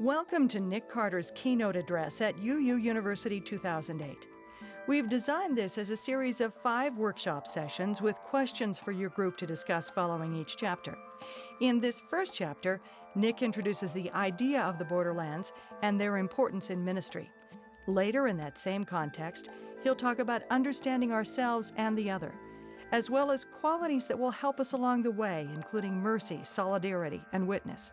Welcome to Nick Carter's keynote address at UU University 2008. We've designed this as a series of 5 workshop sessions with questions for your group to discuss following each chapter. In this first chapter, Nick introduces the idea of the Borderlands and their importance in ministry. Later in that same context, he'll talk about understanding ourselves and the other, as well as qualities that will help us along the way, including mercy, solidarity, and witness.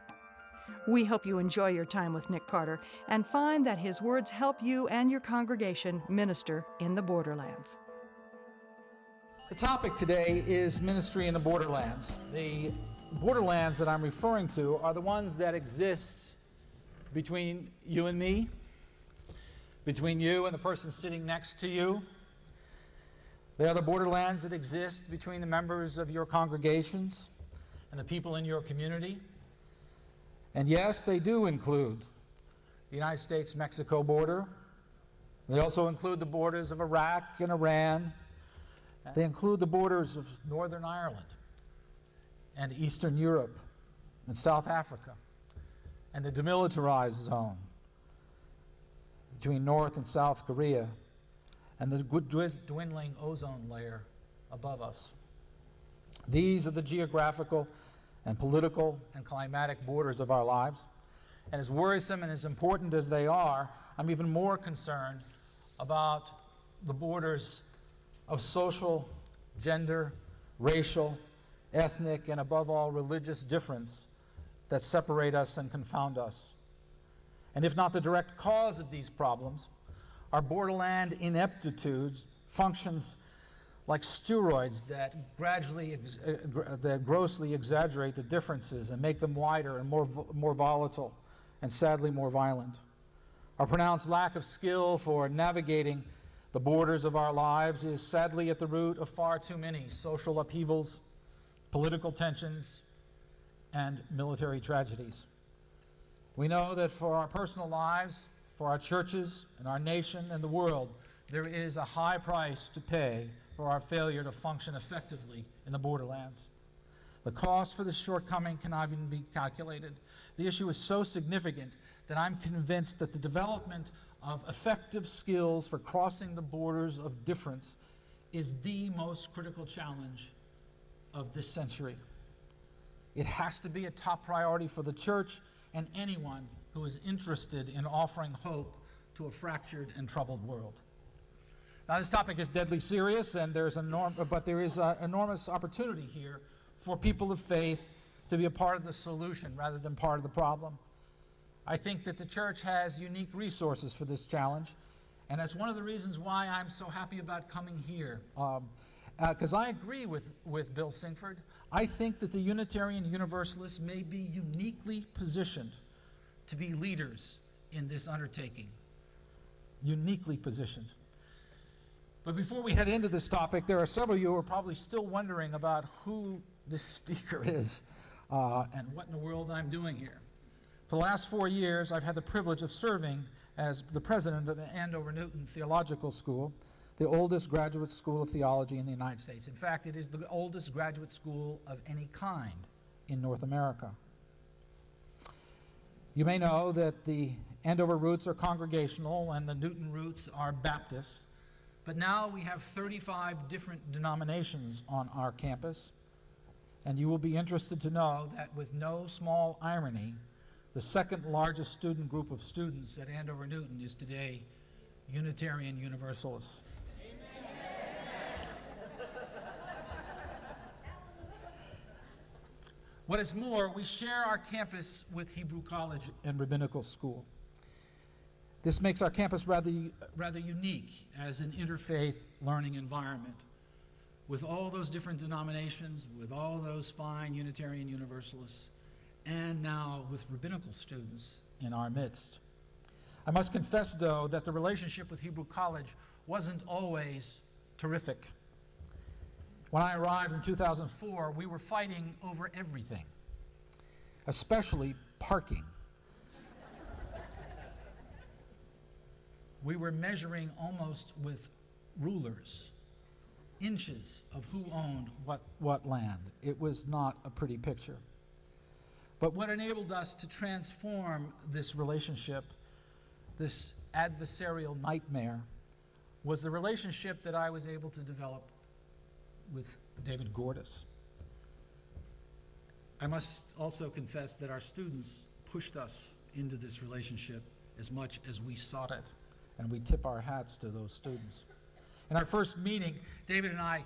We hope you enjoy your time with Nick Carter and find that his words help you and your congregation minister in the Borderlands. The topic today is ministry in the Borderlands. The Borderlands that I'm referring to are the ones that exist between you and me, between you and the person sitting next to you. They are the Borderlands that exist between the members of your congregations and the people in your community. And yes, they do include the United States-Mexico border. They also include the borders of Iraq and Iran. They include the borders of Northern Ireland and Eastern Europe and South Africa and the demilitarized zone between North and South Korea and the dwindling ozone layer above us. These are the geographical and political and climatic borders of our lives. And as worrisome and as important as they are, I'm even more concerned about the borders of social, gender, racial, ethnic, and above all, religious difference that separate us and confound us. And if not the direct cause of these problems, our borderland ineptitudes functions like steroids that grossly exaggerate the differences and make them wider and more volatile and sadly more violent. Our pronounced lack of skill for navigating the borders of our lives is sadly at the root of far too many social upheavals, political tensions, and military tragedies. We know that for our personal lives, for our churches and our nation and the world, there is a high price to pay for our failure to function effectively in the Borderlands. The cost for this shortcoming cannot even be calculated. The issue is so significant that I'm convinced that the development of effective skills for crossing the borders of difference is the most critical challenge of this century. It has to be a top priority for the church and anyone who is interested in offering hope to a fractured and troubled world. Now, this topic is deadly serious, and there is enormous opportunity here for people of faith to be a part of the solution rather than part of the problem. I think that the church has unique resources for this challenge, and that's one of the reasons why I'm so happy about coming here. Because I agree with Bill Singford. I think that the Unitarian Universalists may be uniquely positioned to be leaders in this undertaking. Uniquely positioned. But before we head into this topic, there are several of you who are probably still wondering about who this speaker is and what in the world I'm doing here. For the last 4 years, I've had the privilege of serving as the president of the Andover Newton Theological School, the oldest graduate school of theology in the United States. In fact, it is the oldest graduate school of any kind in North America. You may know that the Andover roots are congregational and the Newton roots are Baptist. But now we have 35 different denominations on our campus, and you will be interested to know that with no small irony, the second largest student group of students at Andover Newton is today Unitarian Universalists. Amen. What is more, we share our campus with Hebrew College and Rabbinical School. This makes our campus rather unique as an interfaith learning environment, with all those different denominations, with all those fine Unitarian Universalists, and now with rabbinical students in our midst. I must confess, though, that the relationship with Hebrew College wasn't always terrific. When I arrived in 2004, we were fighting over everything, especially parking. We were measuring almost with rulers, inches of who owned what land. It was not a pretty picture. But what enabled us to transform this relationship, this adversarial nightmare, was the relationship that I was able to develop with David Gordis. I must also confess that our students pushed us into this relationship as much as we sought it, and we tip our hats to those students. In our first meeting, David and I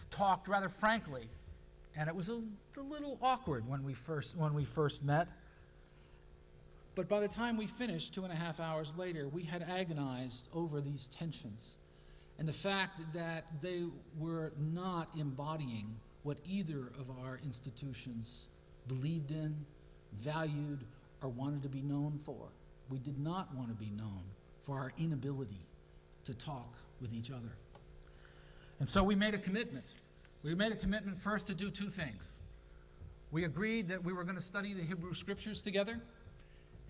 talked rather frankly, and it was a little awkward when we first met. But by the time we finished 2.5 hours later, we had agonized over these tensions and the fact that they were not embodying what either of our institutions believed in, valued, or wanted to be known for. We did not want to be known for our inability to talk with each other. And so we made a commitment. We made a commitment first to do two things. We agreed that we were going to study the Hebrew Scriptures together,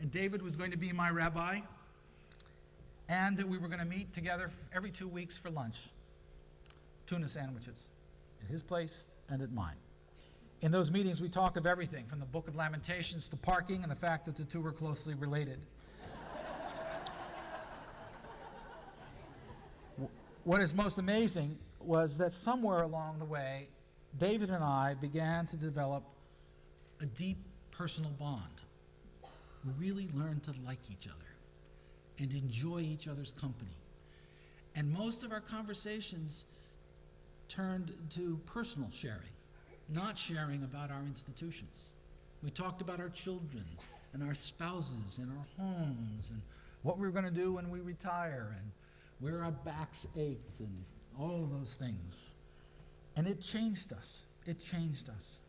and David was going to be my rabbi, and that we were going to meet together every 2 weeks for lunch, tuna sandwiches, at his place and at mine. In those meetings, we talked of everything, from the Book of Lamentations to parking and the fact that the two were closely related. What is most amazing was that somewhere along the way, David and I began to develop a deep personal bond. We really learned to like each other and enjoy each other's company. And most of our conversations turned to personal sharing, not sharing about our institutions. We talked about our children and our spouses and our homes and what we were going to do when we retire and where our backs ached and all of those things. And it changed us. It changed us.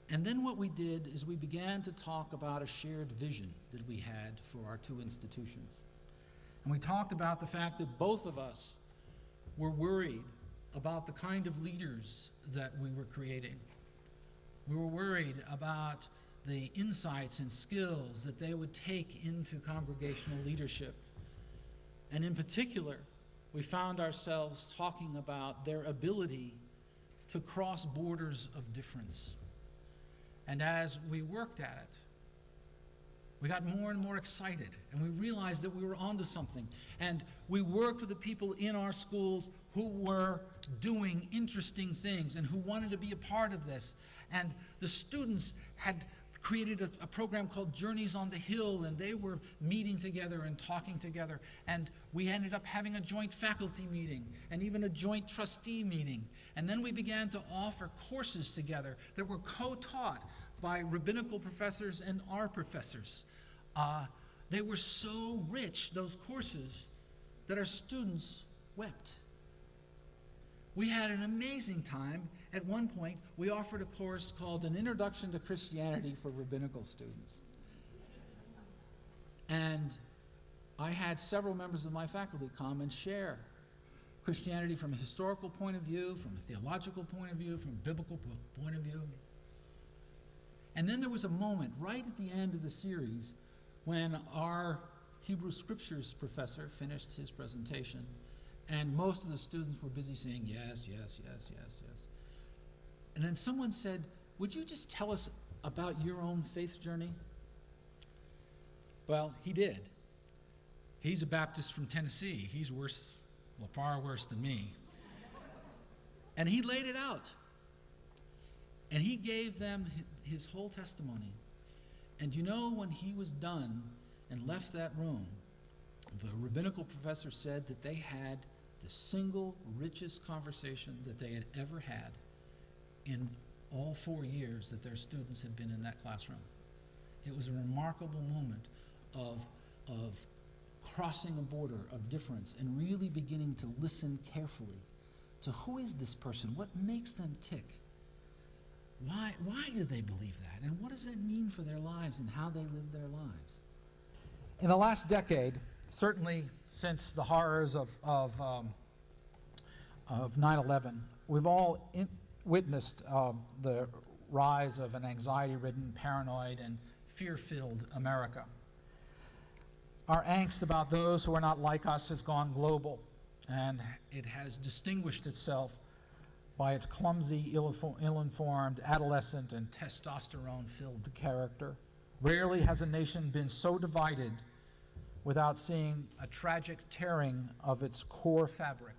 And then what we did is we began to talk about a shared vision that we had for our two institutions. And we talked about the fact that both of us were worried about the kind of leaders that we were creating. We were worried about the insights and skills that they would take into congregational leadership. And in particular, we found ourselves talking about their ability to cross borders of difference. And as we worked at it, we got more and more excited, and we realized that we were onto something. And we worked with the people in our schools who were doing interesting things and who wanted to be a part of this. And the students had created a program called Journeys on the Hill, and they were meeting together and talking together. And we ended up having a joint faculty meeting and even a joint trustee meeting. And then we began to offer courses together that were co-taught by rabbinical professors and our professors. They were so rich, those courses, that our students wept. We had an amazing time. At one point, we offered a course called An Introduction to Christianity for Rabbinical Students. And I had several members of my faculty come and share Christianity from a historical point of view, from a theological point of view, from a biblical point of view. And then there was a moment right at the end of the series when our Hebrew Scriptures professor finished his presentation, and most of the students were busy saying yes, yes, yes, yes, yes. And then someone said, "Would you just tell us about your own faith journey?" Well, he did. He's a Baptist from Tennessee. He's worse, well, far worse than me. And he laid it out. And he gave them his whole testimony. And you know, when he was done and left that room, the rabbinical professor said that they had the single richest conversation that they had ever had in all 4 years that their students had been in that classroom. It was a remarkable moment of crossing a border of difference and really beginning to listen carefully to who is this person, what makes them tick, why do they believe that, and what does that mean for their lives and how they live their lives. In the last decade, certainly since the horrors of 9/11, we've all witnessed the rise of an anxiety-ridden, paranoid, and fear-filled America. Our angst about those who are not like us has gone global, and it has distinguished itself by its clumsy, ill-informed, adolescent, and testosterone-filled character. Rarely has a nation been so divided without seeing a tragic tearing of its core fabric,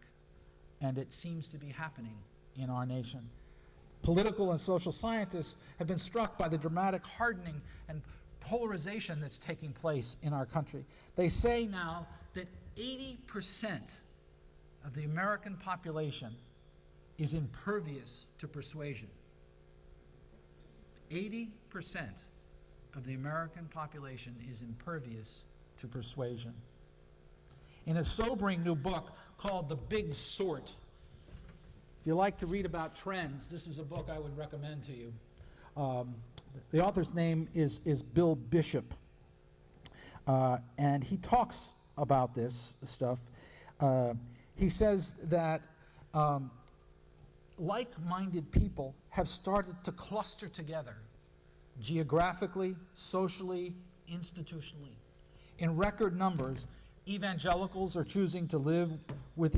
and it seems to be happening in our nation. Political and social scientists have been struck by the dramatic hardening and polarization that's taking place in our country. They say now that 80% of the American population is impervious to persuasion. 80% of the American population is impervious to persuasion. In a sobering new book called The Big Sort, if you like to read about trends, this is a book I would recommend to you. The author's name is Bill Bishop, and he talks about this stuff. He says that like-minded people have started to cluster together geographically, socially, institutionally. In record numbers, evangelicals are choosing to live with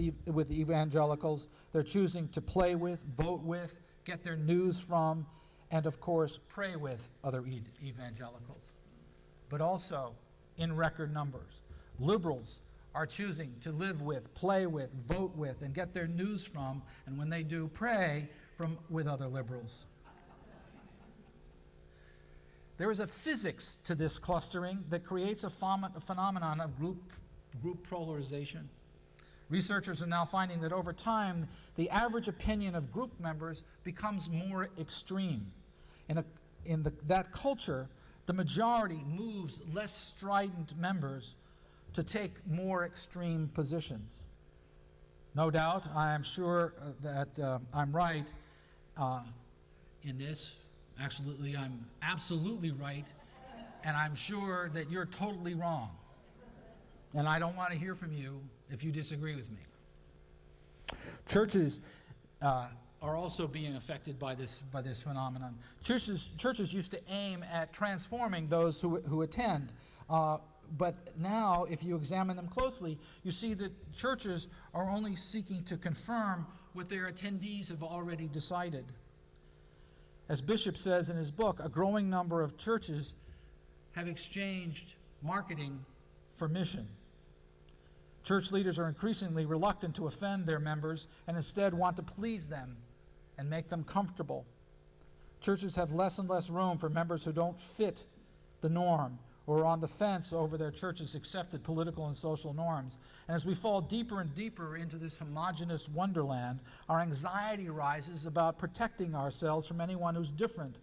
evangelicals. They're choosing to play with, vote with, get their news from, and of course, pray with other evangelicals. But also, in record numbers, liberals are choosing to live with, play with, vote with, and get their news from, and when they do, pray with other liberals. There is a physics to this clustering that creates a phenomenon of group polarization. Researchers are now finding that over time, the average opinion of group members becomes more extreme. In that culture, the majority moves less strident members to take more extreme positions. No doubt, I am sure that I'm right in this. Actually, I'm absolutely right, and I'm sure that you're totally wrong. And I don't want to hear from you if you disagree with me. Churches are also being affected by this phenomenon. Churches used to aim at transforming those who attend, but now, if you examine them closely, you see that churches are only seeking to confirm what their attendees have already decided. As Bishop says in his book, a growing number of churches have exchanged marketing for mission. Church leaders are increasingly reluctant to offend their members and instead want to please them and make them comfortable. Churches have less and less room for members who don't fit the norm or are on the fence over their church's accepted political and social norms. And as we fall deeper and deeper into this homogeneous wonderland, our anxiety rises about protecting ourselves from anyone who's different,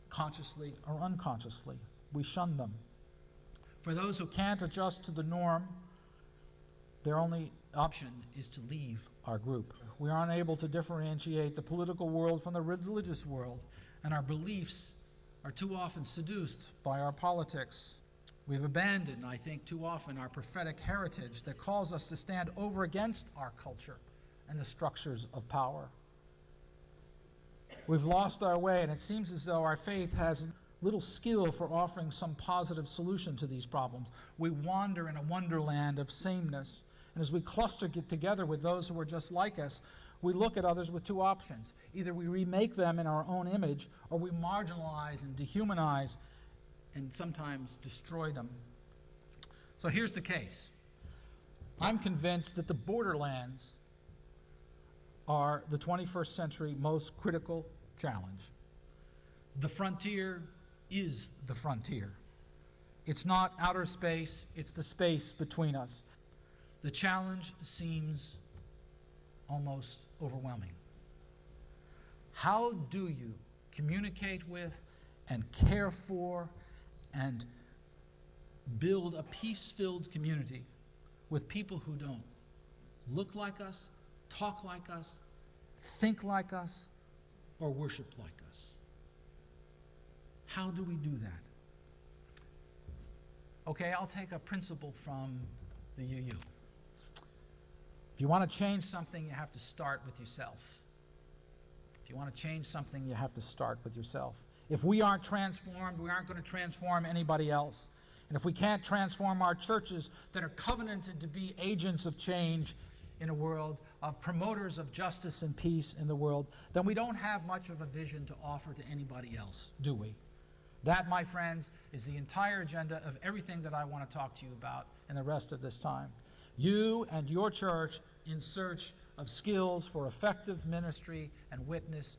consciously or unconsciously. We shun them. For those who can't adjust to the norm, their only option is to leave our group. We are unable to differentiate the political world from the religious world, and our beliefs are too often seduced by our politics. We've abandoned, I think, too often our prophetic heritage that calls us to stand over against our culture and the structures of power. We've lost our way, and it seems as though our faith has little skill for offering some positive solution to these problems. We wander in a wonderland of sameness, and as we cluster together with those who are just like us, we look at others with two options. Either we remake them in our own image, or we marginalize and dehumanize and sometimes destroy them. So here's the case. I'm convinced that the Borderlands are the 21st century most critical challenge. The frontier is the frontier. It's not outer space, it's the space between us. The challenge seems almost overwhelming. How do you communicate with and care for and build a peace-filled community with people who don't look like us, talk like us, think like us, or worship like us? How do we do that? Okay, I'll take a principle from the UU. If you want to change something, you have to start with yourself. If you want to change something, you have to start with yourself. If we aren't transformed, we aren't going to transform anybody else. And if we can't transform our churches that are covenanted to be agents of change, in a world, of promoters of justice and peace in the world, then we don't have much of a vision to offer to anybody else, do we? That, my friends, is the entire agenda of everything that I want to talk to you about in the rest of this time. You and your church in search of skills for effective ministry and witness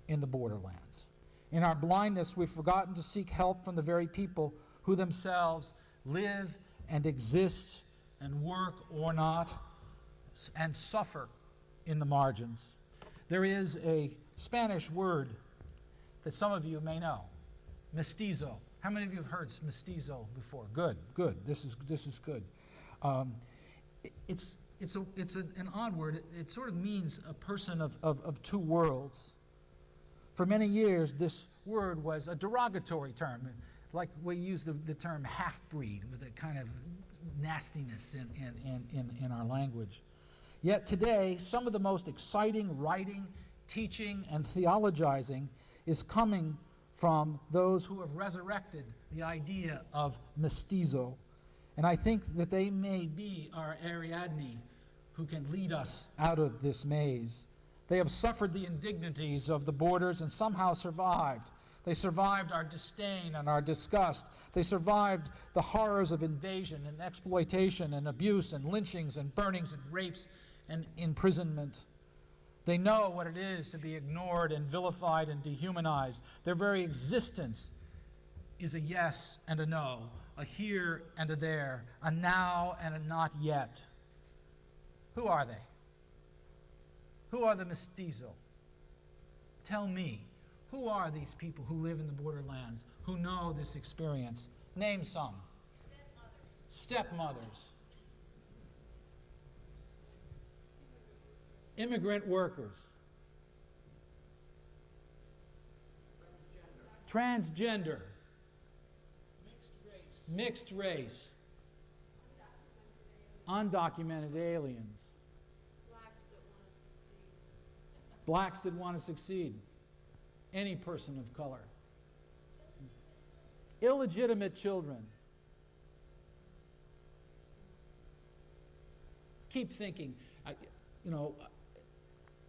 in the borderlands. In our blindness, we've forgotten to seek help from the very people who themselves live and exist and work or not and suffer in the margins. There is a Spanish word that some of you may know, mestizo. How many of you have heard mestizo before? Good, good. This is good. It's an odd word. It sort of means a person of two worlds. For many years, this word was a derogatory term, like we use the term half-breed with a kind of nastiness in our language. Yet today, some of the most exciting writing, teaching, and theologizing is coming from those who have resurrected the idea of mestizo. And I think that they may be our Ariadne who can lead us out of this maze. They have suffered the indignities of the borders and somehow survived. They survived our disdain and our disgust. They survived the horrors of invasion and exploitation and abuse and lynchings and burnings and rapes and imprisonment. They know what it is to be ignored and vilified and dehumanized. Their very existence is a yes and a no, a here and a there, a now and a not yet. Who are they? Who are the mestizo? Tell me, who are these people who live in the borderlands, who know this experience? Name some. Stepmothers. Immigrant workers. Transgender. Mixed race. Undocumented aliens. Blacks that want to succeed. Any person of color. Illegitimate children. Keep thinking.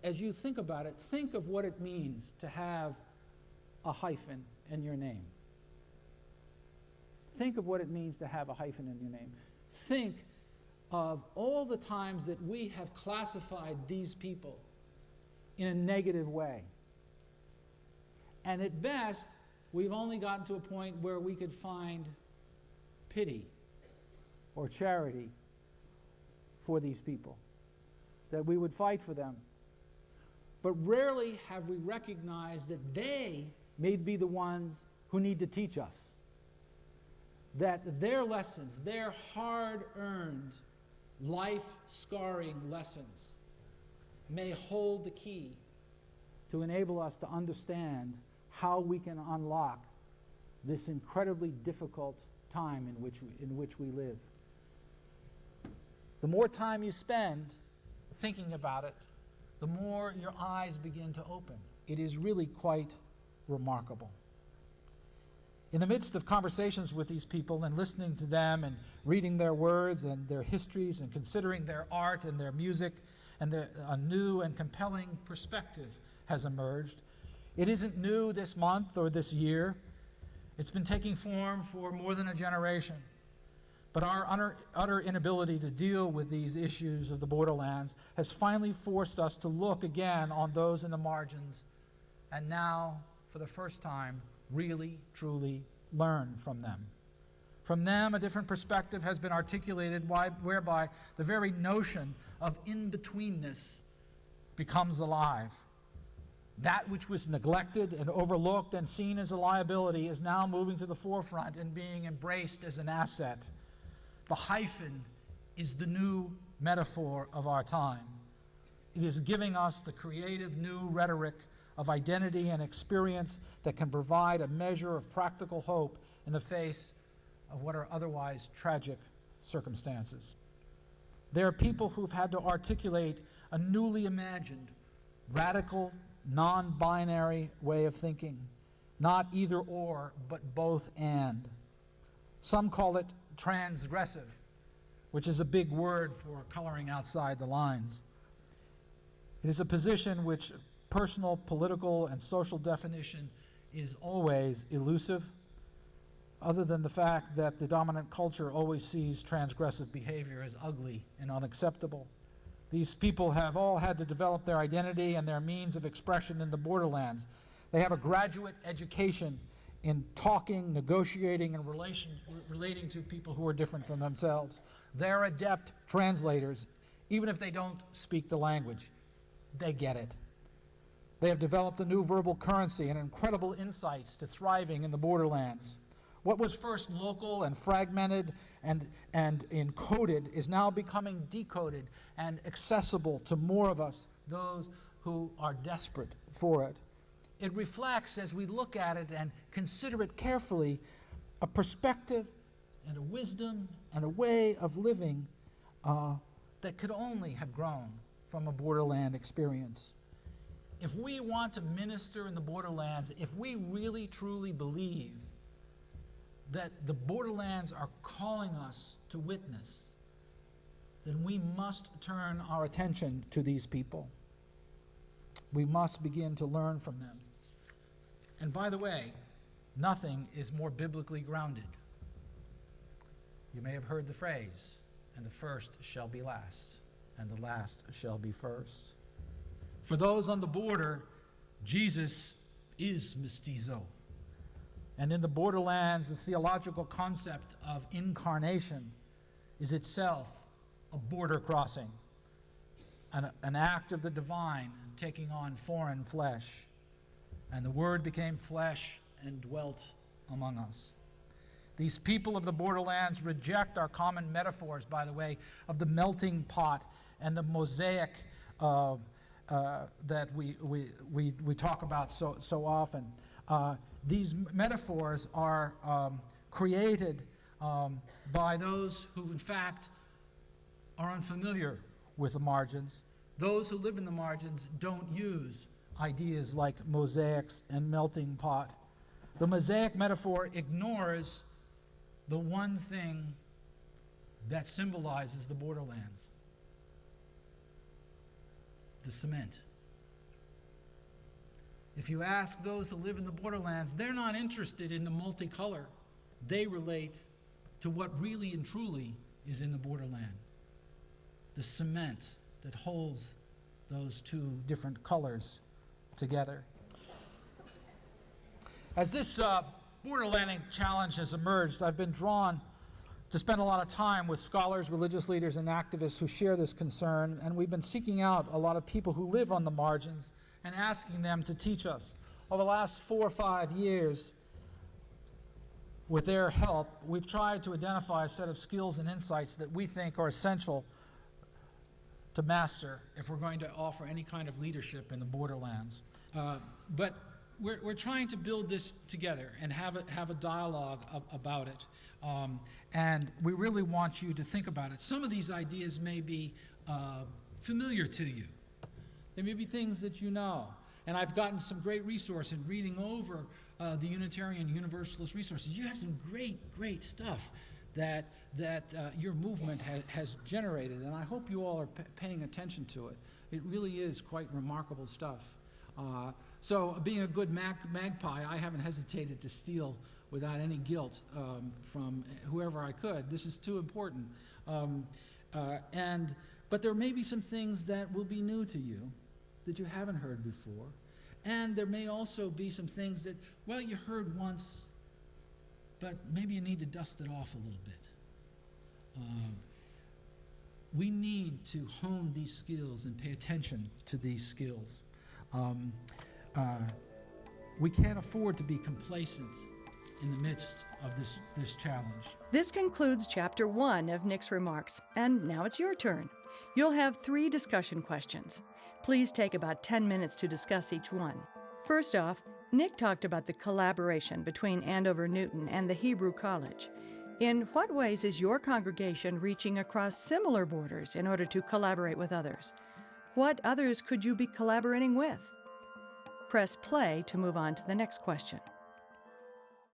As you think about it, think of what it means to have a hyphen in your name. Think of what it means to have a hyphen in your name. Think of all the times that we have classified these people in a negative way. And at best, we've only gotten to a point where we could find pity or charity for these people, that we would fight for them. But rarely have we recognized that they may be the ones who need to teach us, that their lessons, their hard-earned, life-scarring lessons may hold the key to enable us to understand how we can unlock this incredibly difficult time in which we live. The more time you spend thinking about it, the more your eyes begin to open. It is really quite remarkable. In the midst of conversations with these people and listening to them and reading their words and their histories and considering their art and their music, and a new and compelling perspective has emerged. It isn't new this month or this year. It's been taking form for more than a generation. But our utter inability to deal with these issues of the borderlands has finally forced us to look again on those in the margins and now, for the first time, really, truly learn from them. From them, a different perspective has been articulated whereby the very notion of in-betweenness becomes alive. That which was neglected and overlooked and seen as a liability is now moving to the forefront and being embraced as an asset. The hyphen is the new metaphor of our time. It is giving us the creative new rhetoric of identity and experience that can provide a measure of practical hope in the face of what are otherwise tragic circumstances. There are people who've had to articulate a newly imagined, radical, non-binary way of thinking. Not either or, but both and. Some call it transgressive. which is a big word for coloring outside the lines. It is a position which personal, political, and social definition is always elusive, other than the fact that the dominant culture always sees transgressive behavior as ugly and unacceptable. These people have all had to develop their identity and their means of expression in the borderlands. They have a graduate education in talking, negotiating, and relating to people who are different from themselves. They're adept translators, even if they don't speak the language. They get it. They have developed a new verbal currency and incredible insights to thriving in the borderlands. What was first local and fragmented and encoded is now becoming decoded and accessible to more of us, those who are desperate for it. It reflects, as we look at it and consider it carefully, a perspective and a wisdom and a way of living that could only have grown from a borderland experience. If we want to minister in the borderlands, if we really truly believe that the borderlands are calling us to witness, then we must turn our attention to these people. We must begin to learn from them. And by the way, nothing is more biblically grounded. You may have heard the phrase, and the first shall be last, and the last shall be first. For those on the border, Jesus is mestizo. And in the borderlands, the theological concept of incarnation is itself a border crossing, an act of the divine taking on foreign flesh. And the Word became flesh and dwelt among us. These people of the borderlands reject our common metaphors, by the way, of the melting pot and the mosaic that we talk about so often. These metaphors are created by those who, in fact, are unfamiliar with the margins. Those who live in the margins don't use ideas like mosaics and melting pot. The mosaic metaphor ignores the one thing that symbolizes the borderlands: the cement. If you ask those who live in the borderlands, they're not interested in the multicolor. They relate to what really and truly is in the borderland: the cement that holds those two different colors together. As this borderlanding challenge has emerged, I've been drawn to spend a lot of time with scholars, religious leaders, and activists who share this concern, and we've been seeking out a lot of people who live on the margins and asking them to teach us. Over the last 4 or 5 years, with their help, we've tried to identify a set of skills and insights that we think are essential to master if we're going to offer any kind of leadership in the borderlands. But we're trying to build this together and have a dialogue about it. And we really want you to think about it. Some of these ideas may be familiar to you. They may be things that you know. And I've gotten some great resource in reading over the Unitarian Universalist resources. You have some great stuff that your movement has generated, and I hope you all are paying attention to it. It really is quite remarkable stuff. So being a good magpie, I haven't hesitated to steal without any guilt from whoever I could. This is too important. But there may be some things that will be new to you that you haven't heard before. And there may also be some things that, well, you heard once, but maybe you need to dust it off a little bit. We need to hone these skills and pay attention to these skills. We can't afford to be complacent in the midst of this challenge. This concludes Chapter 1 of Nick's remarks, and now it's your turn. You'll have 3 discussion questions. Please take about 10 minutes to discuss each one. First off, Nick talked about the collaboration between Andover Newton and the Hebrew College. In what ways is your congregation reaching across similar borders in order to collaborate with others? What others could you be collaborating with? Press play to move on to the next question.